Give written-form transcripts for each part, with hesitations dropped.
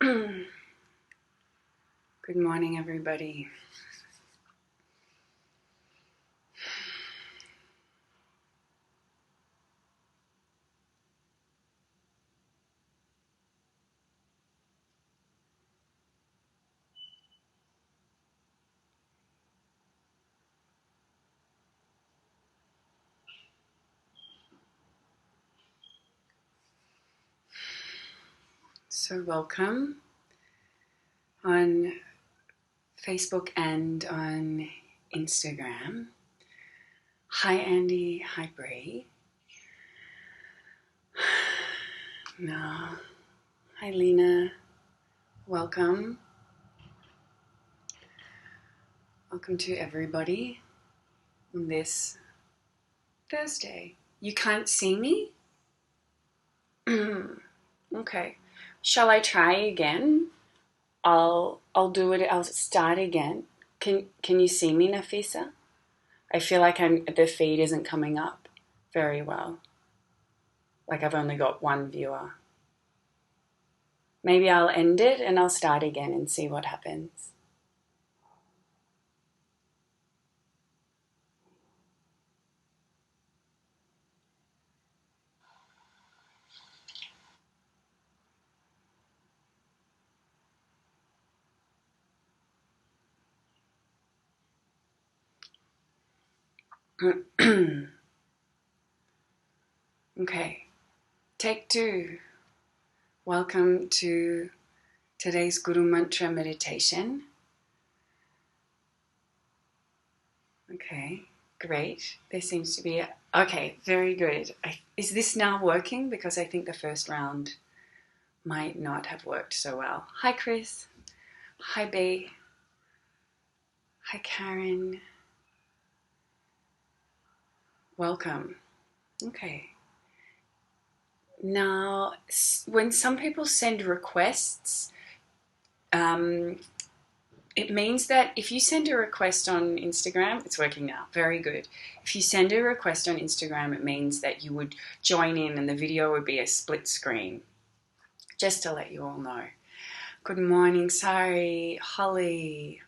Good morning, everybody. So welcome on Facebook and on Instagram. Hi, Andy. Hi, Bree. No. Hi, Lena. Welcome. Welcome to everybody on this Thursday. You can't see me? Okay. Shall I try again? I'll do it. I'll start again. Can you see me, Nafisa? I feel like the feed isn't coming up very well. Like I've only got one viewer. Maybe I'll end it and I'll start again and see what happens. Okay, take 2. Welcome to today's Guru Mantra meditation. Okay, great. There seems to be okay, very good. Is this now working? Because I think the first round might not have worked so well. Hi, Chris. Hi, B. Hi, Karen. Welcome. Okay. Now, when some people send requests, it means that if you send a request on Instagram, it's working now, very good. If you send a request on Instagram, it means that you would join in and the video would be a split screen, just to let you all know. Good morning, Sari, Holly,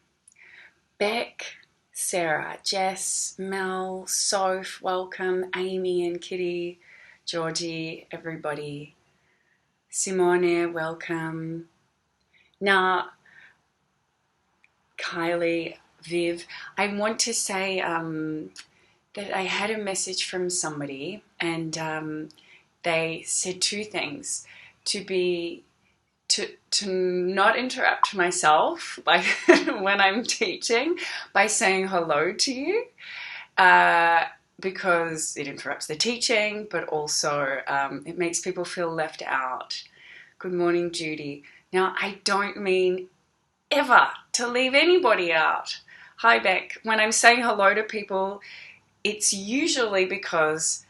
Beck, Sarah, Jess, Mel, Soph, welcome, Amy and Kitty, Georgie, everybody. Simone, welcome. Now, Kylie, Viv, I want to say that I had a message from somebody and they said 2 things. To not interrupt myself like when I'm teaching by saying hello to you because it interrupts the teaching, but also it makes people feel left out. Good morning, Judy. Now, I don't mean ever to leave anybody out. Hi, Beck. When I'm saying hello to people, it's usually because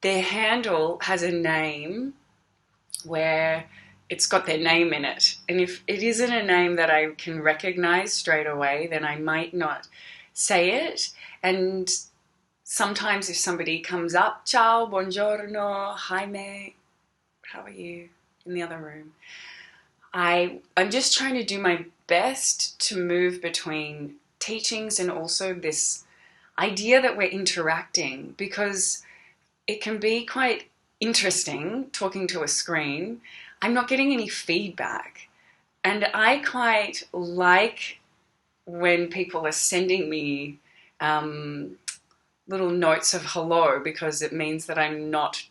their handle has a name where it's got their name in it. And if it isn't a name that I can recognize straight away, then I might not say it. And sometimes if somebody comes up, ciao, buongiorno, hi, mate, how are you, in the other room, I'm just trying to do my best to move between teachings and also this idea that we're interacting, because it can be quite interesting talking to a screen. I'm not getting any feedback, and I quite like when people are sending me little notes of hello, because it means that I'm not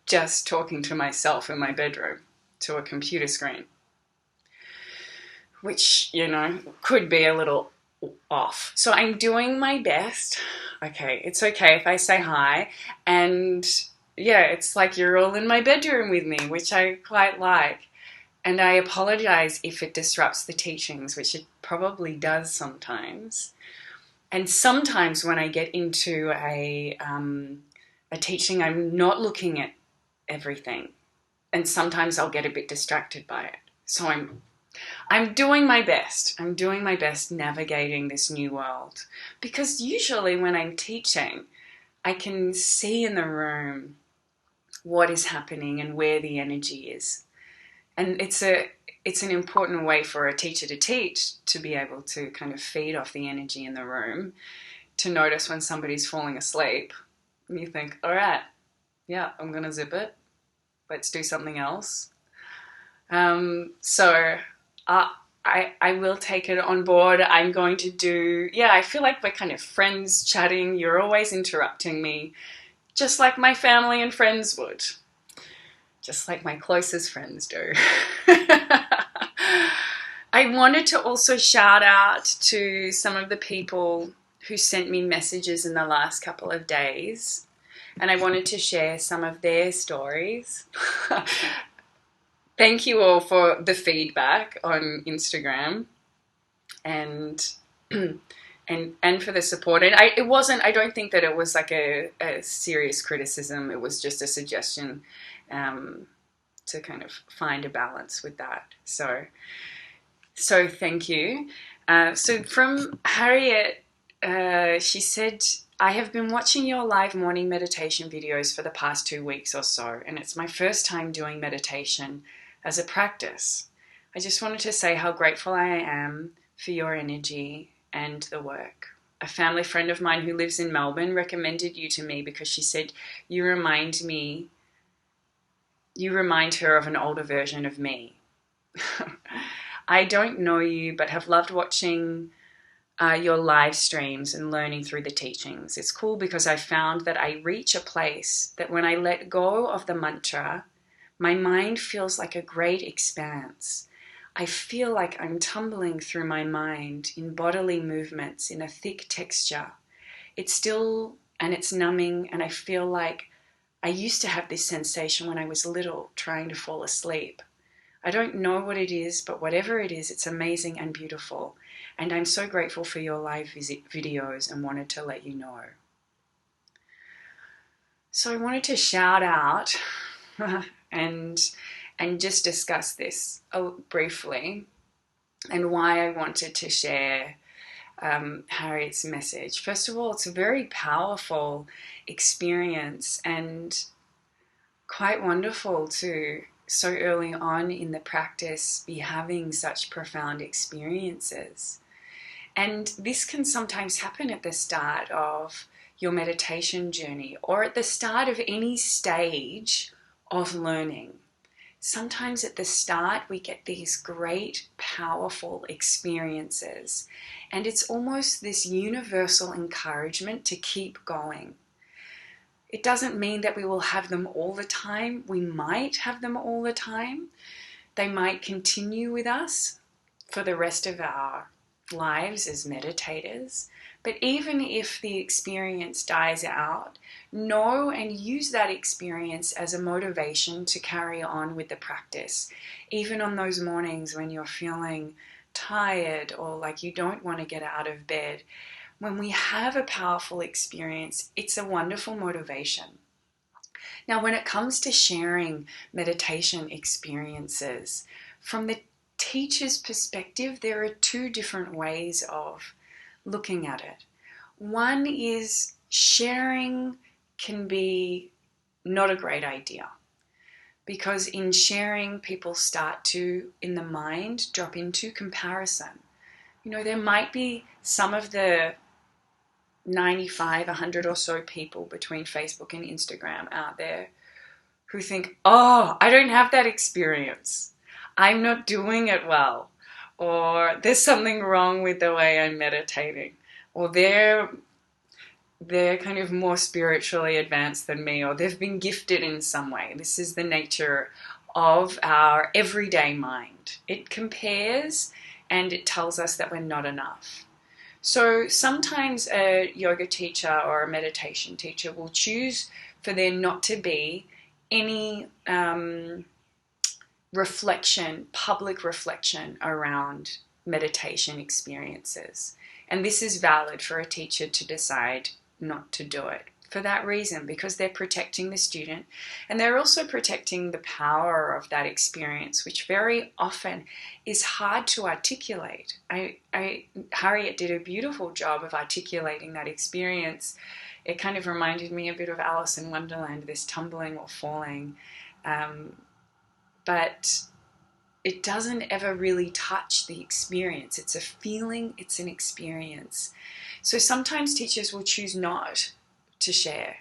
just talking to myself in my bedroom to a computer screen, which, could be a little off. So I'm doing my best. Okay, it's okay if I say hi. And yeah, it's like you're all in my bedroom with me, which I quite like. And I apologize if it disrupts the teachings, which it probably does sometimes. And sometimes when I get into a teaching, I'm not looking at everything. And sometimes I'll get a bit distracted by it. So I'm doing my best. I'm doing my best navigating this new world. Because usually when I'm teaching, I can see in the room what is happening and where the energy is. And it's an important way for a teacher to teach, to be able to kind of feed off the energy in the room, to notice when somebody's falling asleep. And you think, all right, yeah, I'm going to zip it. Let's do something else. So I will take it on board. I'm going to do, I feel like we're kind of friends chatting. You're always interrupting me, just like my family and friends would. Just like my closest friends do. I wanted to also shout out to some of the people who sent me messages in the last couple of days, and I wanted to share some of their stories. Thank you all for the feedback on Instagram and for the support. And I don't think that it was like a serious criticism. It was just a suggestion to kind of find a balance with that. So thank you. So from Harriet, she said, I have been watching your live morning meditation videos for the past 2 weeks or so, and it's my first time doing meditation as a practice. I just wanted to say how grateful I am for your energy and the work. A family friend of mine who lives in Melbourne recommended you to me because she said you remind her of an older version of me. I don't know you, but have loved watching your live streams and learning through the teachings. It's cool because I found that I reach a place that when I let go of the mantra, my mind feels like a great expanse. I feel like I'm tumbling through my mind in bodily movements in a thick texture. It's still and it's numbing, and I feel like I used to have this sensation when I was little, trying to fall asleep. I don't know what it is, but whatever it is, it's amazing and beautiful. And I'm so grateful for your live videos and wanted to let you know. So I wanted to shout out and just discuss this briefly, and why I wanted to share Harriet's message. First of all, it's a very powerful experience and quite wonderful to so early on in the practice be having such profound experiences. And this can sometimes happen at the start of your meditation journey or at the start of any stage of learning. Sometimes at the start we get these great, powerful experiences, and it's almost this universal encouragement to keep going. It doesn't mean that we will have them all the time. We might have them all the time. They might continue with us for the rest of our lives as meditators. But even if the experience dies out, know and use that experience as a motivation to carry on with the practice. Even on those mornings when you're feeling tired or like you don't want to get out of bed, when we have a powerful experience, it's a wonderful motivation. Now, when it comes to sharing meditation experiences, from the teacher's perspective, there are 2 different ways of looking at it. One is sharing can be not a great idea, because in sharing, people start to, in the mind, drop into comparison. There might be some of the 95, 100 or so people between Facebook and Instagram out there who think, oh, I don't have that experience. I'm not doing it well. Or there's something wrong with the way I'm meditating. Or they're kind of more spiritually advanced than me, or they've been gifted in some way. This is the nature of our everyday mind. It compares and it tells us that we're not enough. So sometimes a yoga teacher or a meditation teacher will choose for there not to be any public reflection around meditation experiences. And this is valid for a teacher to decide not to do it for that reason, because they're protecting the student and they're also protecting the power of that experience, which very often is hard to articulate. Harriet did a beautiful job of articulating that experience. It kind of reminded me a bit of Alice in Wonderland, this tumbling or falling. But it doesn't ever really touch the experience. It's a feeling, it's an experience. So sometimes teachers will choose not to share.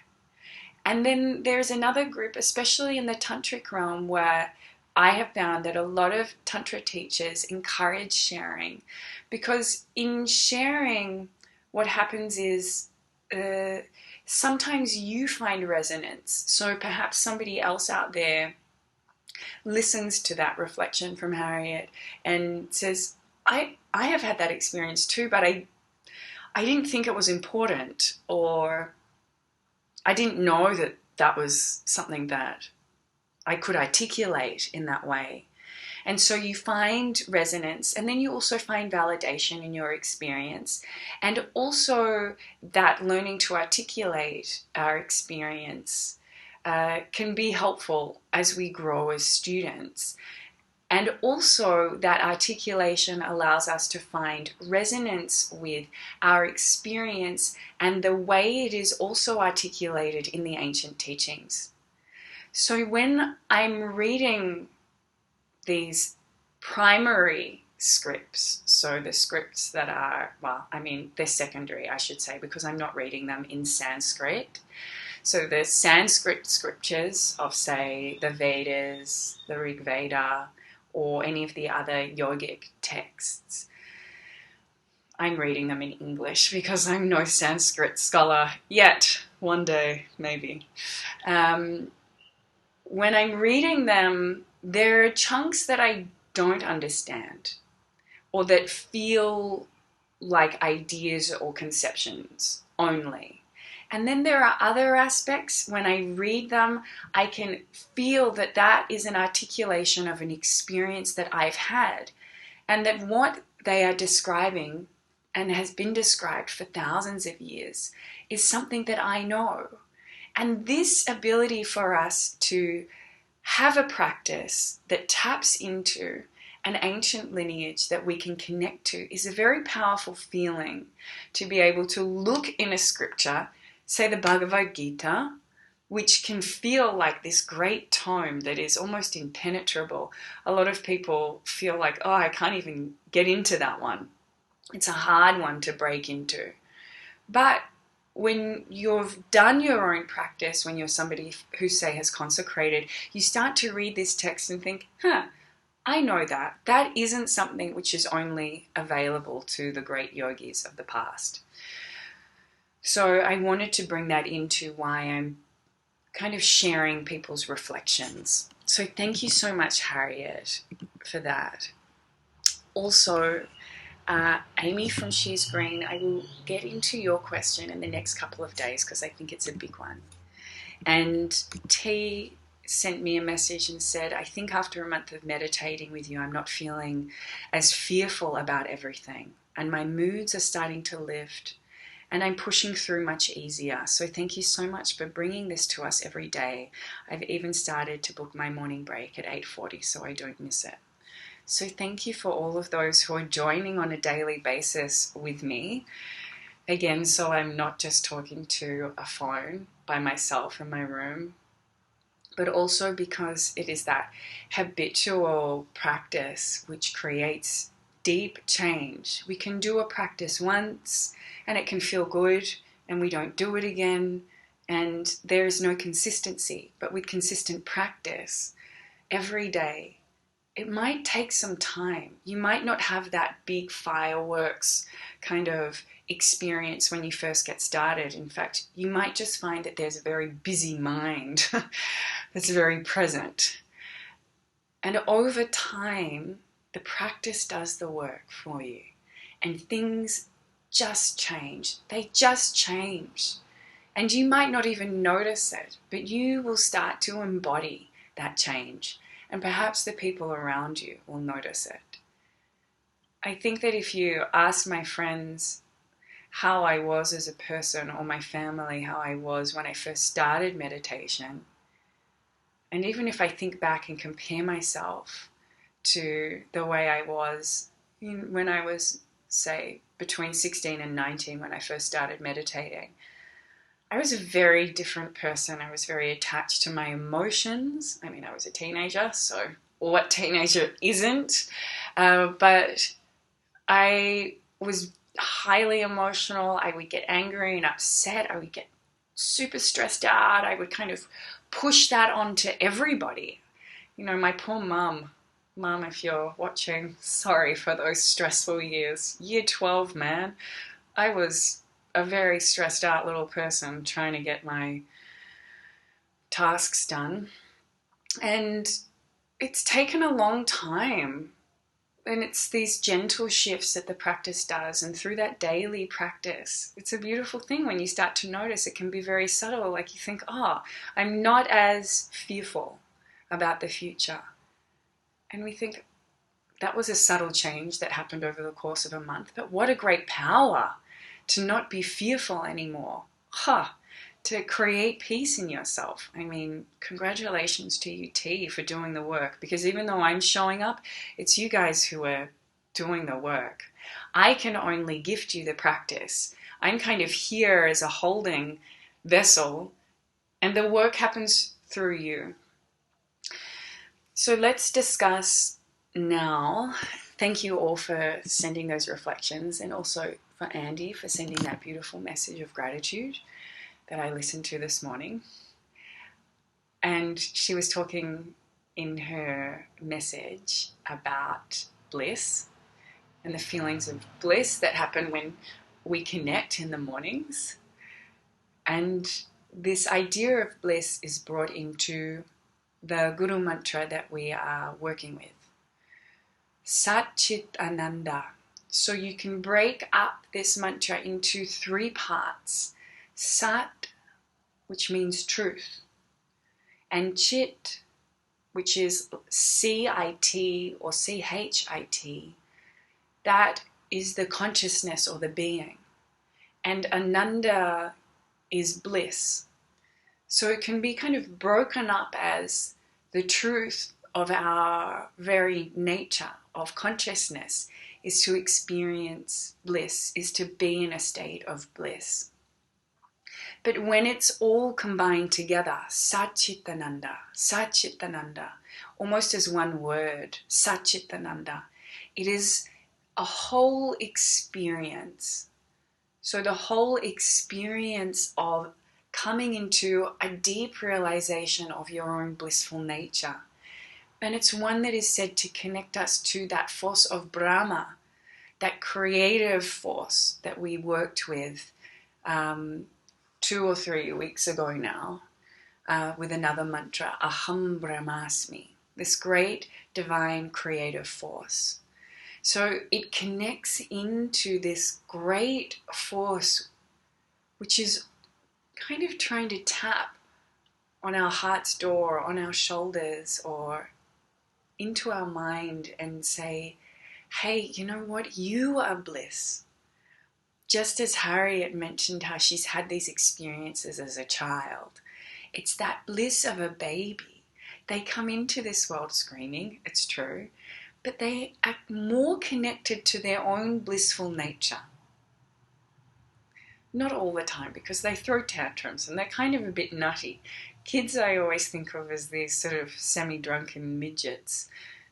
And then there's another group, especially in the tantric realm, where I have found that a lot of tantra teachers encourage sharing, because in sharing, what happens is sometimes you find resonance. So perhaps somebody else out there listens to that reflection from Harriet and says, I have had that experience too, but I didn't think it was important, or I didn't know that that was something that I could articulate in that way. And so you find resonance, and then you also find validation in your experience, and also that learning to articulate our experience can be helpful as we grow as students. And also that articulation allows us to find resonance with our experience and the way it is also articulated in the ancient teachings. So when I'm reading these primary scripts, so the scripts that are, well, I mean, they're secondary, I should say, because I'm not reading them in Sanskrit. So the Sanskrit scriptures of, say, the Vedas, the Rig Veda, or any of the other yogic texts, I'm reading them in English because I'm no Sanskrit scholar yet. One day, maybe. When I'm reading them, there are chunks that I don't understand, or that feel like ideas or conceptions only. And then there are other aspects, when I read them, I can feel that that is an articulation of an experience that I've had, and that what they are describing, and has been described for thousands of years, is something that I know. And this ability for us to have a practice that taps into an ancient lineage that we can connect to is a very powerful feeling, to be able to look in a scripture, say the Bhagavad Gita, which can feel like this great tome that is almost impenetrable. A lot of people feel like, oh, I can't even get into that one. It's a hard one to break into. But when you've done your own practice, when you're somebody who, say, has consecrated, you start to read this text and think, I know that. That isn't something which is only available to the great yogis of the past. So I wanted to bring that into why I'm kind of sharing people's reflections. So thank you so much, Harriet, for that. Also, Amy from She's Green, I will get into your question in the next couple of days because I think it's a big one. And T sent me a message and said, I think after a month of meditating with you, I'm not feeling as fearful about everything, and my moods are starting to lift, and I'm pushing through much easier. So thank you so much for bringing this to us every day. I've even started to book my morning break at 8:40 so I don't miss it. So thank you for all of those who are joining on a daily basis with me. Again, so I'm not just talking to a phone by myself in my room, but also because it is that habitual practice which creates deep change. We can do a practice once and it can feel good, and we don't do it again, and there is no consistency. But with consistent practice every day, it might take some time. You might not have that big fireworks kind of experience when you first get started. In fact, you might just find that there's a very busy mind that's very present. And over time, the practice does the work for you. And things just change. They just change. And you might not even notice it, but you will start to embody that change. And perhaps the people around you will notice it. I think that if you ask my friends how I was as a person, or my family how I was when I first started meditation, and even if I think back and compare myself to the way I was when I was, say, between 16 and 19 when I first started meditating, I was a very different person. I was very attached to my emotions. I mean, I was a teenager, so what teenager isn't? But I was highly emotional. I would get angry and upset. I would get super stressed out. I would kind of push that onto everybody. You know, my poor mum. Mum, if you're watching, sorry for those stressful years. Year 12, man. I was a very stressed out little person trying to get my tasks done. And it's taken a long time. And it's these gentle shifts that the practice does. And through that daily practice, it's a beautiful thing when you start to notice. It can be very subtle. Like you think, oh, I'm not as fearful about the future. And we think, that was a subtle change that happened over the course of a month. But what a great power to not be fearful anymore. To create peace in yourself. I mean, congratulations to you, T, for doing the work. Because even though I'm showing up, it's you guys who are doing the work. I can only gift you the practice. I'm kind of here as a holding vessel, and the work happens through you. So let's discuss now. Thank you all for sending those reflections, and also for Andy for sending that beautiful message of gratitude that I listened to this morning. And she was talking in her message about bliss and the feelings of bliss that happen when we connect in the mornings. And this idea of bliss is brought into the Guru mantra that we are working with. Sat Chit Ananda. So you can break up this mantra into 3 parts. Sat, which means truth, and Chit, which is C-I-T or C-H-I-T, that is the consciousness or the being. And Ananda is bliss. So it can be kind of broken up as the truth of our very nature of consciousness is to experience bliss, is to be in a state of bliss. But when it's all combined together, Satchitananda, Satchitananda, almost as one word, Satchitananda, it is a whole experience. So the whole experience of coming into a deep realization of your own blissful nature. And it's one that is said to connect us to that force of Brahma, that creative force that we worked with 2 or 3 weeks ago now, with another mantra, Aham Brahmasmi, this great divine creative force. So it connects into this great force, which is kind of trying to tap on our heart's door, on our shoulders, or into our mind and say, hey, you know what? You are bliss. Just as Harriet mentioned how she's had these experiences as a child, it's that bliss of a baby. They come into this world screaming, it's true, but they are more connected to their own blissful nature. Not all the time, because they throw tantrums and they're kind of a bit nutty. Kids I always think of as these sort of semi-drunken midgets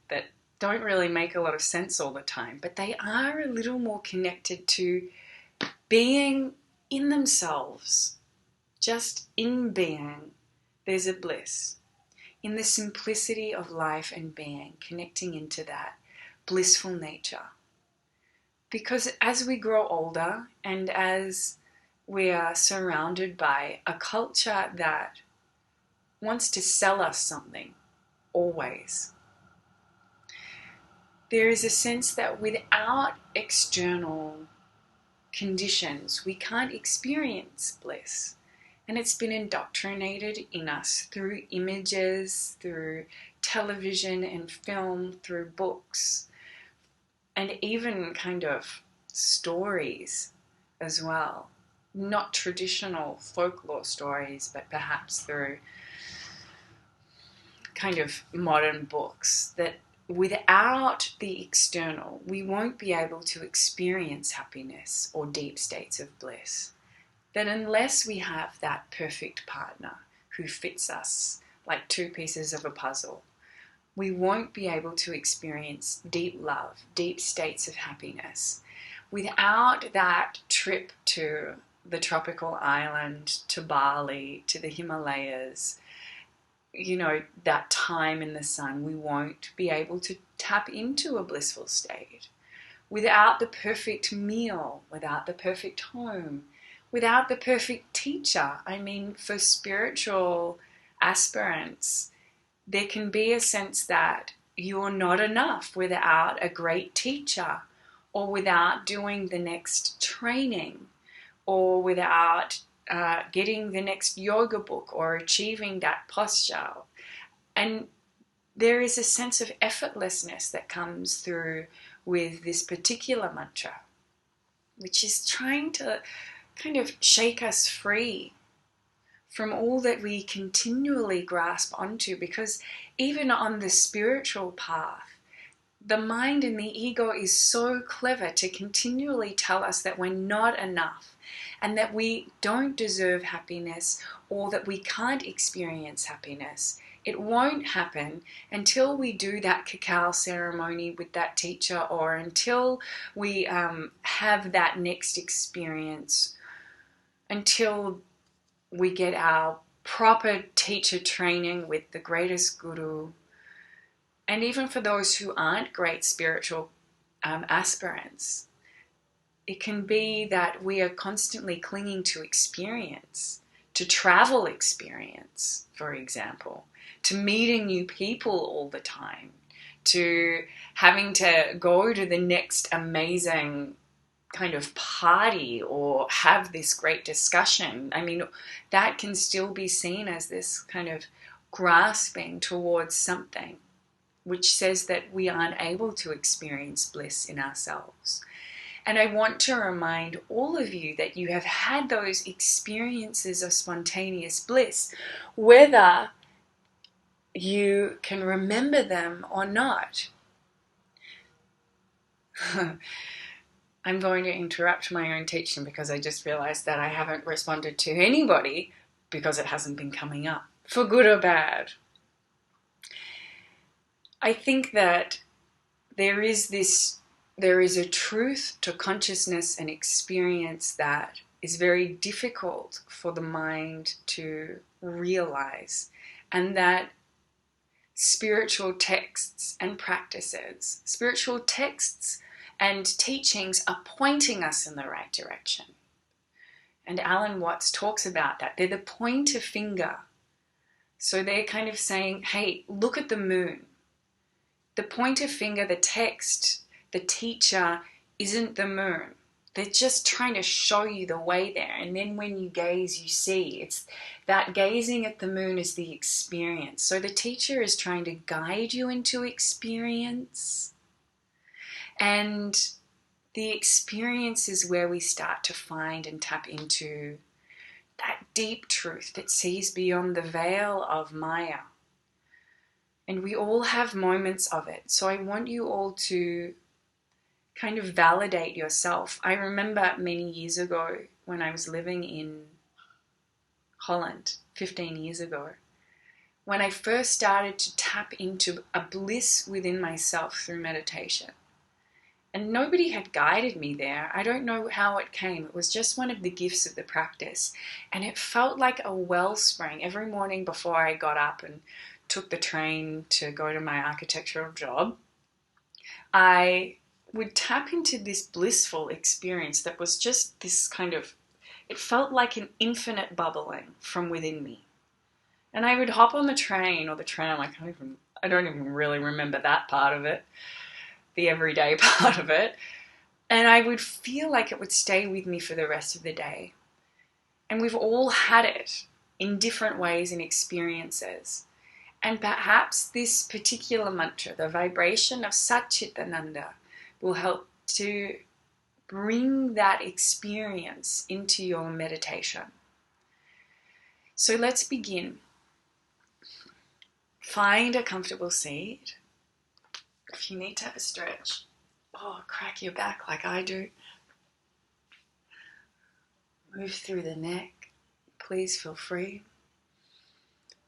that don't really make a lot of sense all the time, but they are a little more connected to being in themselves, just in being, there's a bliss. In the simplicity of life and being, connecting into that blissful nature. Because as we grow older and as we are surrounded by a culture that wants to sell us something, always, there is a sense that without external conditions, we can't experience bliss. And it's been indoctrinated in us through images, through television and film, through books, and even kind of stories as well. Not traditional folklore stories, but perhaps through kind of modern books, that without the external, we won't be able to experience happiness or deep states of bliss. That unless we have that perfect partner who fits us like 2 pieces of a puzzle, we won't be able to experience deep love, deep states of happiness without that trip to the tropical island, to Bali, to the Himalayas, that time in the sun. We won't be able to tap into a blissful state without the perfect meal, without the perfect home, without the perfect teacher. I mean, for spiritual aspirants, there can be a sense that you're not enough without a great teacher, or without doing the next training, or without getting the next yoga book, or achieving that posture. And there is a sense of effortlessness that comes through with this particular mantra, which is trying to kind of shake us free from all that we continually grasp onto, because even on the spiritual path, the mind and the ego is so clever to continually tell us that we're not enough, and that we don't deserve happiness, or that we can't experience happiness. It won't happen until we do that cacao ceremony with that teacher, or until we have that next experience, until we get our proper teacher training with the greatest guru. And even for those who aren't great spiritual aspirants, it can be that we are constantly clinging to experience, to travel experience, for example, to meeting new people all the time, to having to go to the next amazing kind of party or have this great discussion. I mean, that can still be seen as this kind of grasping towards something, which says that we aren't able to experience bliss in ourselves. And I want to remind all of you that you have had those experiences of spontaneous bliss, whether you can remember them or not. I'm going to interrupt my own teaching because I just realized that I haven't responded to anybody because it hasn't been coming up, for good or bad. I think that there is a truth to consciousness and experience that is very difficult for the mind to realize, and that spiritual texts and practices, spiritual texts and teachings are pointing us in the right direction. And Alan Watts talks about that. They're the pointer finger. So they're kind of saying, hey, look at the moon. The pointer finger, the text, the teacher isn't the moon. They're just trying to show you the way there. And then when you gaze, you see. It's that gazing at the moon is the experience. So the teacher is trying to guide you into experience. And the experience is where we start to find and tap into that deep truth that sees beyond the veil of Maya. And we all have moments of it. So I want you all to kind of validate yourself. I remember many years ago when I was living in Holland, 15 years ago, when I first started to tap into a bliss within myself through meditation. And nobody had guided me there. I don't know how it came. It was just one of the gifts of the practice. And it felt like a wellspring. Every morning before I got up and took the train to go to my architectural job, I would tap into this blissful experience that was just this kind of, it felt like an infinite bubbling from within me. And I would hop on the train or the tram, I don't even really remember that part of it, the everyday part of it, and I would feel like it would stay with me for the rest of the day. And we've all had it in different ways and experiences. And perhaps this particular mantra, the vibration of Satchitananda, will help to bring that experience into your meditation. So let's begin. Find a comfortable seat. If you need to have a stretch, crack your back like I do. Move through the neck. Please feel free.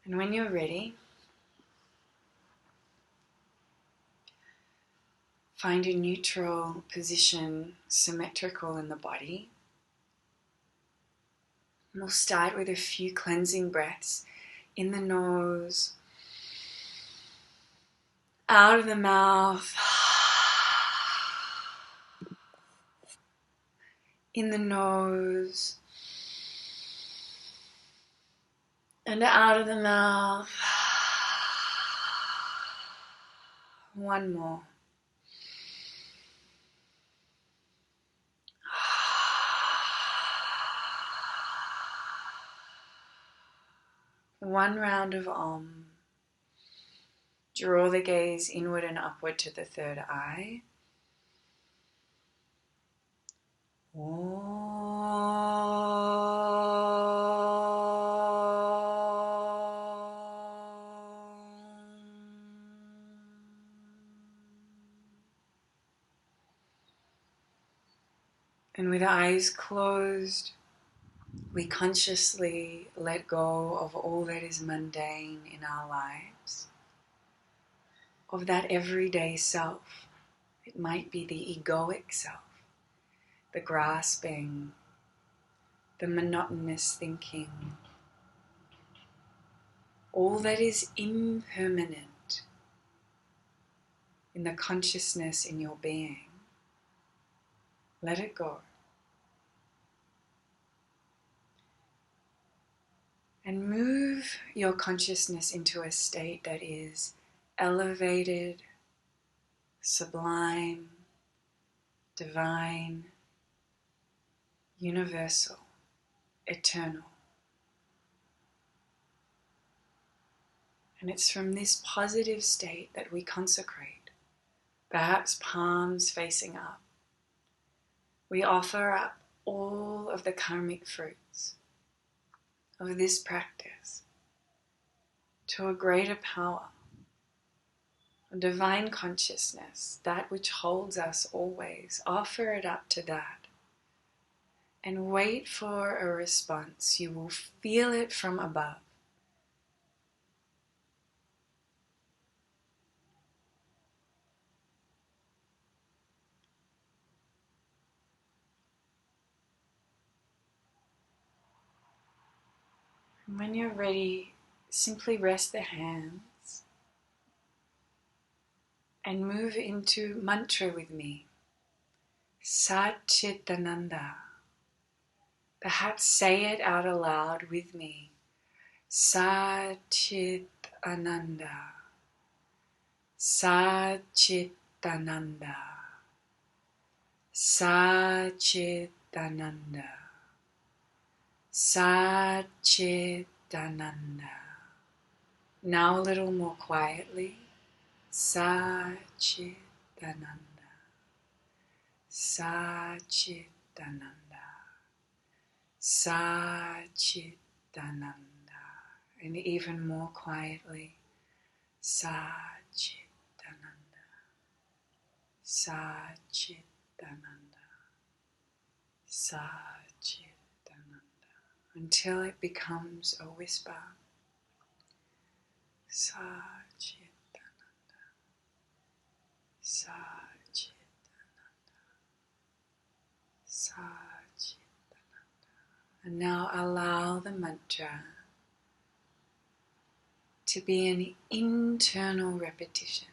And when you're ready, Find a neutral position, symmetrical in the body. And we'll start with a few cleansing breaths in the nose, out of the mouth, in the nose, and out of the mouth. One more. One round of Om. Draw the gaze inward and upward to the third eye. And with eyes closed, we consciously let go of all that is mundane in our lives, of that everyday self. It might be the egoic self, the grasping, the monotonous thinking, all that is impermanent in the consciousness in your being. Let it go. And move your consciousness into a state that is elevated, sublime, divine, universal, eternal. And it's from this positive state that we consecrate, perhaps palms facing up. We offer up all of the karmic fruits of this practice to a greater power, a divine consciousness, that which holds us always. Offer it up to that and wait for a response. You will feel it from above. And when you're ready, simply rest the hands and move into mantra with me. Satchitananda. Perhaps say it out aloud with me. Satchitananda. Satchitananda. Satchitananda. Satchitananda. Now a little more quietly. Satchitananda. Satchitananda. Satchitananda. And even more quietly. Satchitananda. Satchitananda. Satchitananda. Until it becomes a whisper. Satchitananda. Satchitananda. Satchitananda. And now allow the mantra to be an internal repetition.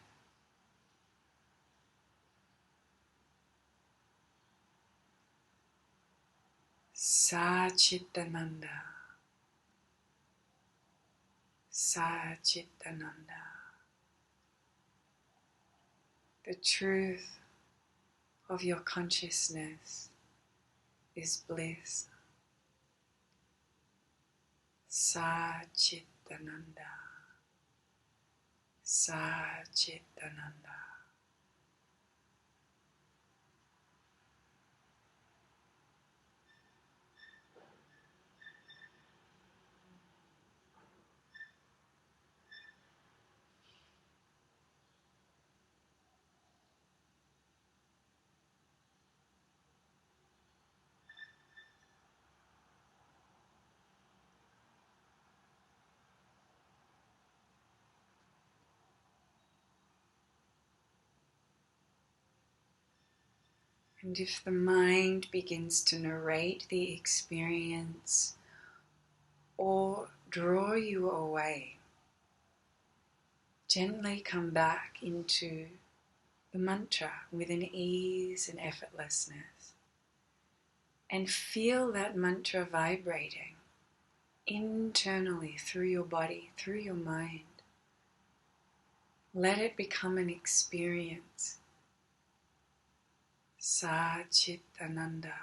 Satchitananda. Satchitananda. The truth of your consciousness is bliss. Satchitananda. Satchitananda. And if the mind begins to narrate the experience or draw you away, gently come back into the mantra with an ease and effortlessness, and feel that mantra vibrating internally through your body, through your mind. Let it become an experience. Sa Chit Ananda.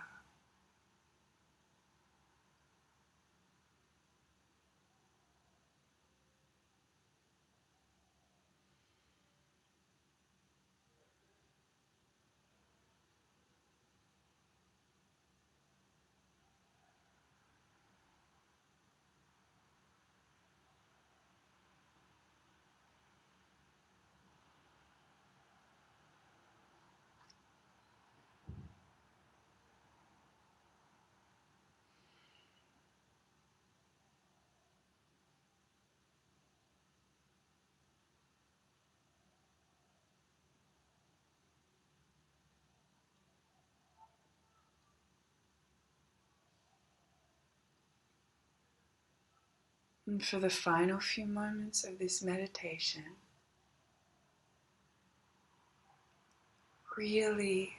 And for the final few moments of this meditation, really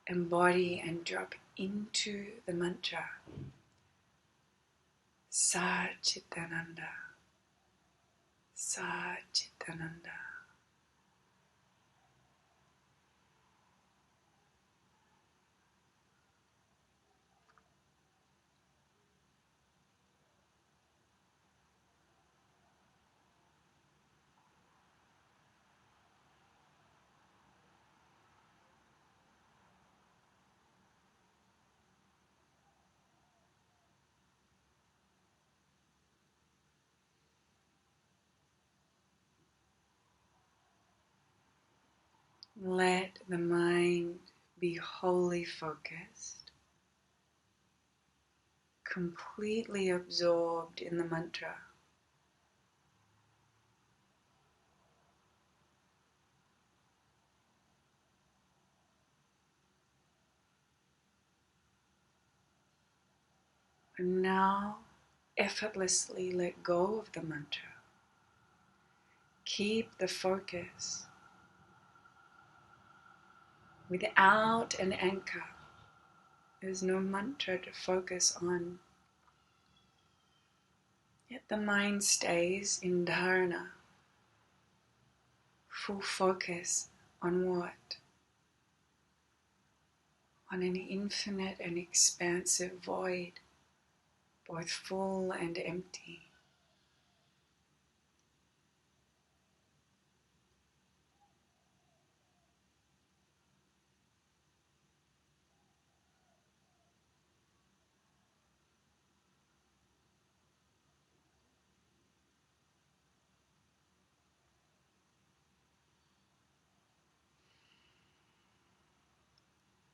embody and drop into the mantra. Sa Chitananda. Sa Chitananda. Let the mind be wholly focused, completely absorbed in the mantra. And now effortlessly let go of the mantra. Keep the focus without an anchor. There's no mantra to focus on. Yet the mind stays in dharana, full focus on what? On an infinite and expansive void, both full and empty.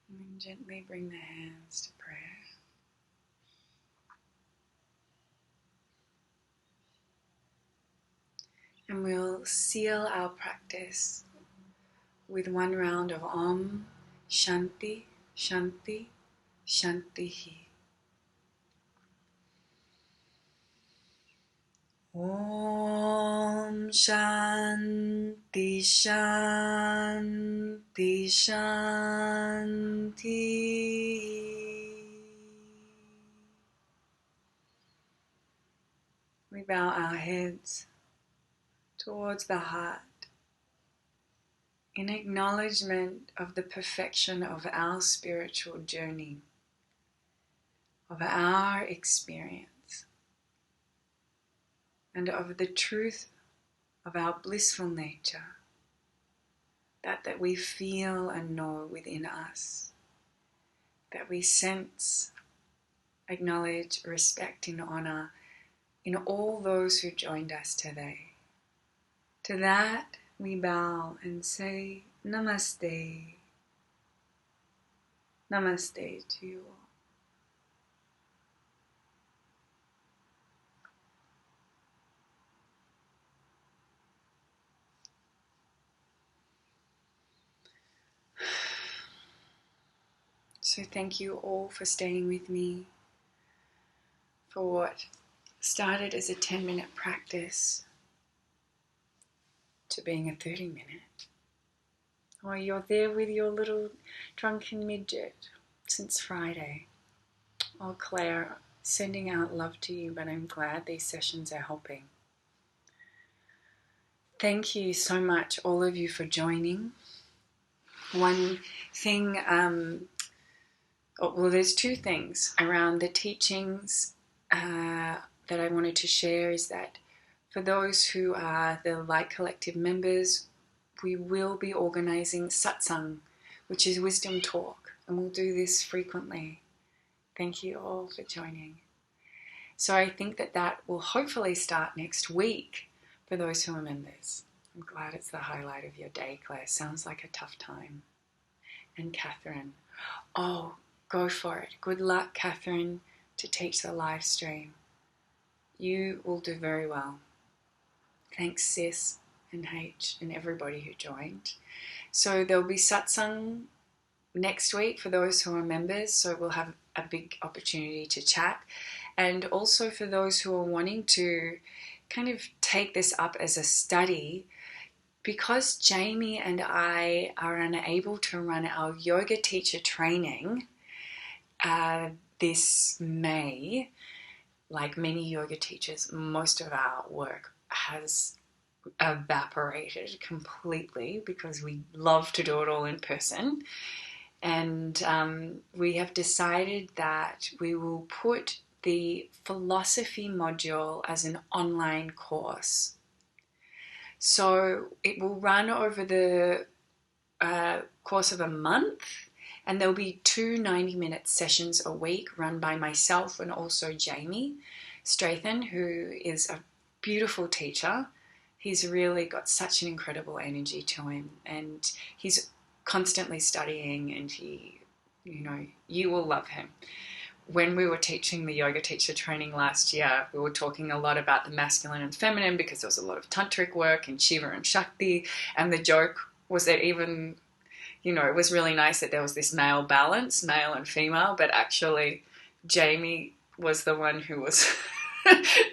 And then gently bring the hands to prayer. And we'll seal our practice with one round of Om Shanti Shanti Shantihi. Om Shanti Shanti Shanti. We bow our heads towards the heart in acknowledgement of the perfection of our spiritual journey, of our experience, and of the truth of our blissful nature, that we feel and know within us, that we sense, acknowledge, respect, and honor in all those who joined us today. To that we bow and say Namaste. Namaste to you all. So thank you all for staying with me for what started as a 10-minute practice to being a 30-minute. Or you're there with your little drunken midget since Friday. Oh, Claire, sending out love to you, but I'm glad these sessions are helping. Thank you so much, all of you, for joining. One thing, there's two things around the teachings that I wanted to share is that for those who are the Light Collective members, we will be organising Satsang, which is wisdom talk, and we'll do this frequently. Thank you all for joining. So I think that will hopefully start next week for those who are members. I'm glad it's the highlight of your day, Claire. Sounds like a tough time. And Catherine, oh, go for it. Good luck, Catherine, to teach the live stream. You will do very well. Thanks, Sis and H and everybody who joined. So there'll be satsang next week for those who are members, so we'll have a big opportunity to chat. And also for those who are wanting to kind of take this up as a study, because Jamie and I are unable to run our yoga teacher training this May, like many yoga teachers, most of our work has evaporated completely because we love to do it all in person. And we have decided that we will put the philosophy module as an online course. So it will run over the course of a month, and there'll be 2 90-minute sessions a week run by myself and also Jamie Strathen, who is a beautiful teacher. He's really got such an incredible energy to him, and he's constantly studying, and you will love him. When we were teaching the yoga teacher training last year, we were talking a lot about the masculine and feminine because there was a lot of tantric work and Shiva and Shakti, and the joke was that even it was really nice that there was this male balance, male and female, but actually Jamie was the one who was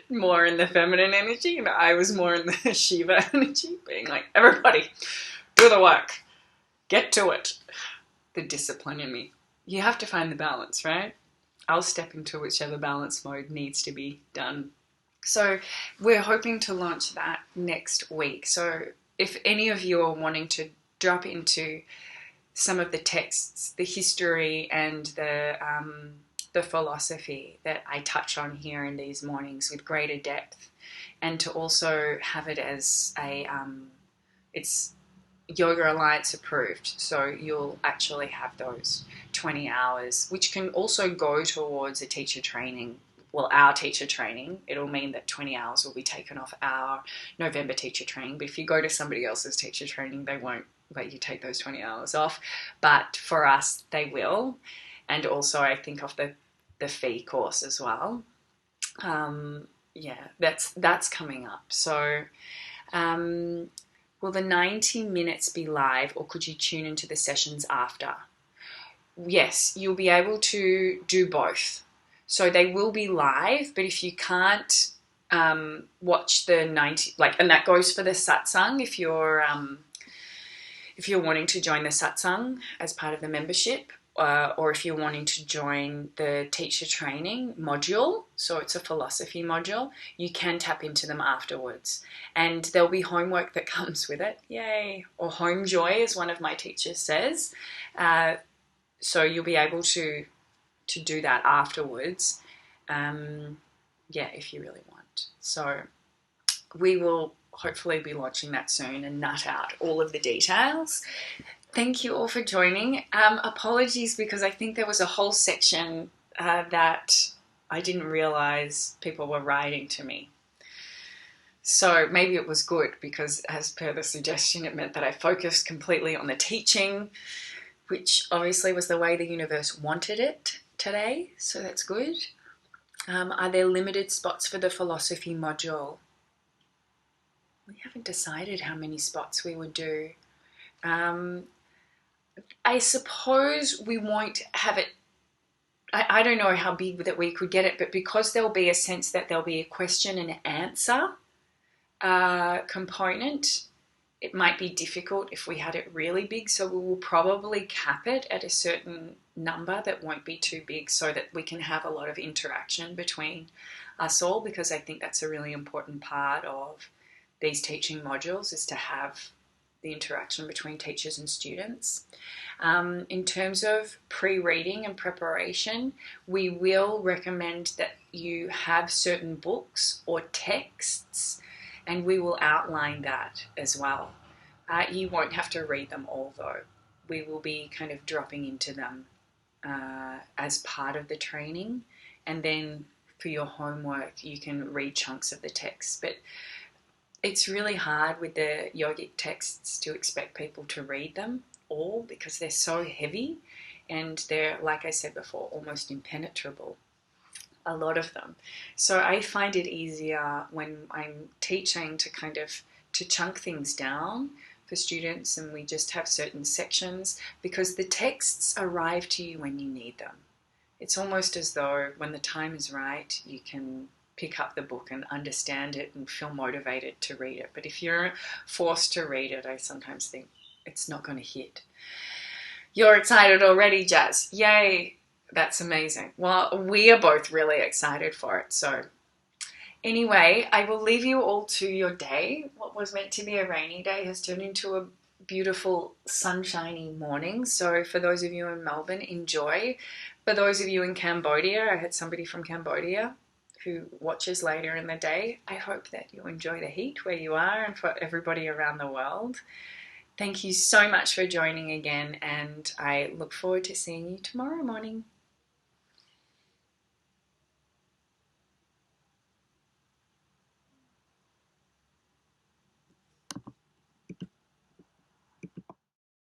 more in the feminine energy, and I was more in the Shiva energy, being like, everybody, do the work, get to it. The discipline in me. You have to find the balance, right? I'll step into whichever balance mode needs to be done. So we're hoping to launch that next week. So if any of you are wanting to drop into some of the texts, the history and the philosophy that I touch on here in these mornings with greater depth, and to also have it as it's Yoga Alliance approved, so you'll actually have those 20 hours, which can also go towards a teacher training. Well, our teacher training, it'll mean that 20 hours will be taken off our November teacher training, but if you go to somebody else's teacher training, they won't let you take those 20 hours off, but for us, they will. And also, I think of the fee course as well. That's coming up. So, will the 90 minutes be live, or could you tune into the sessions after? Yes, you'll be able to do both. So they will be live, but if you can't watch the 90, and that goes for the satsang, if you're wanting to join the satsang as part of the membership, or if you're wanting to join the teacher training module, so it's a philosophy module, you can tap into them afterwards. And there'll be homework that comes with it. Yay! Or home joy, as one of my teachers says. So you'll be able to do that afterwards, if you really want. So we will hopefully be launching that soon and nut out all of the details. Thank you all for joining. Apologies, because I think there was a whole section that I didn't realize people were writing to me. So maybe it was good, because as per the suggestion, it meant that I focused completely on the teaching, which obviously was the way the universe wanted it today. So that's good. Are there limited spots for the philosophy module? We haven't decided how many spots we would do. I suppose we won't have it. I don't know how big that we could get it, but because there'll be a sense that there'll be a question and answer component, it might be difficult if we had it really big. So we will probably cap it at a certain number that won't be too big so that we can have a lot of interaction between us all, because I think that's a really important part of these teaching modules, is to have the interaction between teachers and students. In terms of pre-reading and preparation, we will recommend that you have certain books or texts, and we will outline that as well. You won't have to read them all though. We will be kind of dropping into them as part of the training, and then for your homework you can read chunks of the text. But it's really hard with the yogic texts to expect people to read them all because they're so heavy and they're, like I said before, almost impenetrable, a lot of them. So I find it easier when I'm teaching to chunk things down for students, and we just have certain sections because the texts arrive to you when you need them. It's almost as though when the time is right, you can pick up the book and understand it and feel motivated to read it. But if you're forced to read it, I sometimes think it's not going to hit. You're excited already, Jazz. Yay. That's amazing. Well, we are both really excited for it. So anyway, I will leave you all to your day. What was meant to be a rainy day has turned into a beautiful sunshiny morning. So for those of you in Melbourne, enjoy. For those of you in Cambodia, I had somebody from Cambodia who watches later in the day. I hope that you enjoy the heat where you are, and for everybody around the world. Thank you so much for joining again, and I look forward to seeing you tomorrow morning.